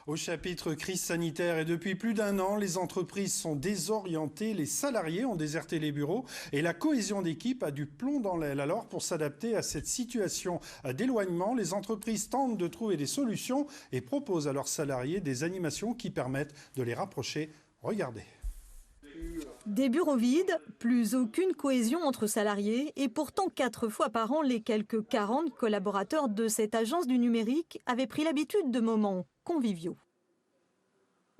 Au chapitre crise sanitaire, et depuis plus d'1 an, les entreprises sont désorientées, les salariés ont déserté les bureaux et la cohésion d'équipe a du plomb dans l'aile. Alors, pour s'adapter à cette situation d'éloignement, les entreprises tentent de trouver des solutions et proposent à leurs salariés des animations qui permettent de les rapprocher. Regardez. Des bureaux vides, plus aucune cohésion entre salariés et pourtant 4 fois par an, les quelques 40 collaborateurs de cette agence du numérique avaient pris l'habitude de moments conviviaux.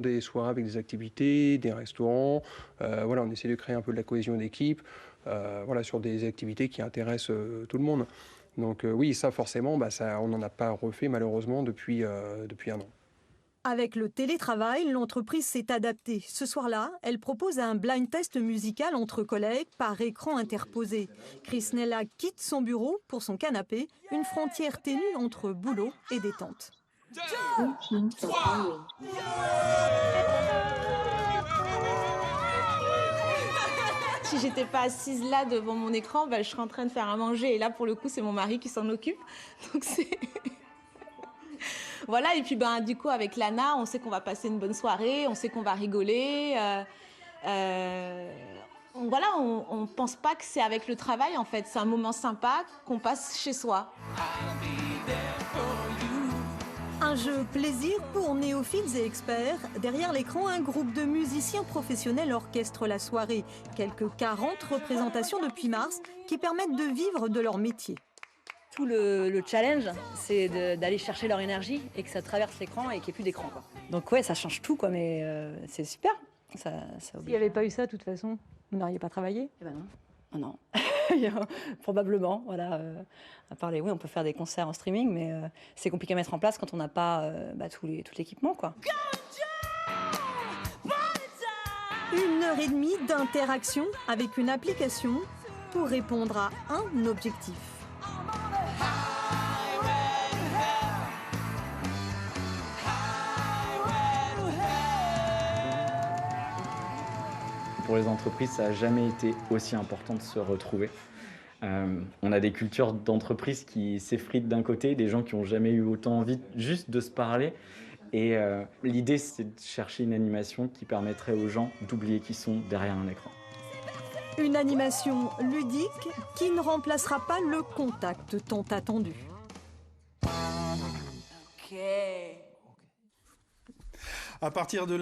Des soirées avec des activités, des restaurants, voilà, on essaie de créer un peu de la cohésion d'équipe, voilà, sur des activités qui intéressent tout le monde. Donc oui, ça forcément, on n'en a pas refait malheureusement depuis 1 an. Avec le télétravail, l'entreprise s'est adaptée. Ce soir-là, elle propose un blind test musical entre collègues par écran interposé. Chris Nella quitte son bureau pour son canapé, une frontière ténue entre boulot et détente. 2, 3. Si j'étais pas assise là devant mon écran, je serais en train de faire à manger. Et là, pour le coup, c'est mon mari qui s'en occupe. Donc c'est... Voilà, et puis du coup, avec Lana, on sait qu'on va passer une bonne soirée, on sait qu'on va rigoler. Voilà, on pense pas que c'est avec le travail, en fait. C'est un moment sympa qu'on passe chez soi. Un jeu plaisir pour néophytes et experts. Derrière l'écran, un groupe de musiciens professionnels orchestre la soirée. Quelques 40 représentations depuis mars qui permettent de vivre de leur métier. Tout le challenge, c'est d'aller chercher leur énergie et que ça traverse l'écran et qu'il n'y ait plus d'écran. Donc ouais, ça change tout, quoi, mais c'est super. S'il n'y avait pas eu ça, de toute façon, vous n'auriez pas travaillé? Eh ben non. Oh non. Probablement, voilà. À part oui, on peut faire des concerts en streaming, mais c'est compliqué à mettre en place quand on n'a pas tout l'équipement, quoi. 1h30 d'interaction avec une application pour répondre à un objectif. Pour les entreprises, ça n'a jamais été aussi important de se retrouver. On a des cultures d'entreprise qui s'effritent d'un côté, des gens qui n'ont jamais eu autant envie juste de se parler. Et l'idée, c'est de chercher une animation qui permettrait aux gens d'oublier qu'ils sont derrière un écran. Une animation ludique qui ne remplacera pas le contact tant attendu. À partir de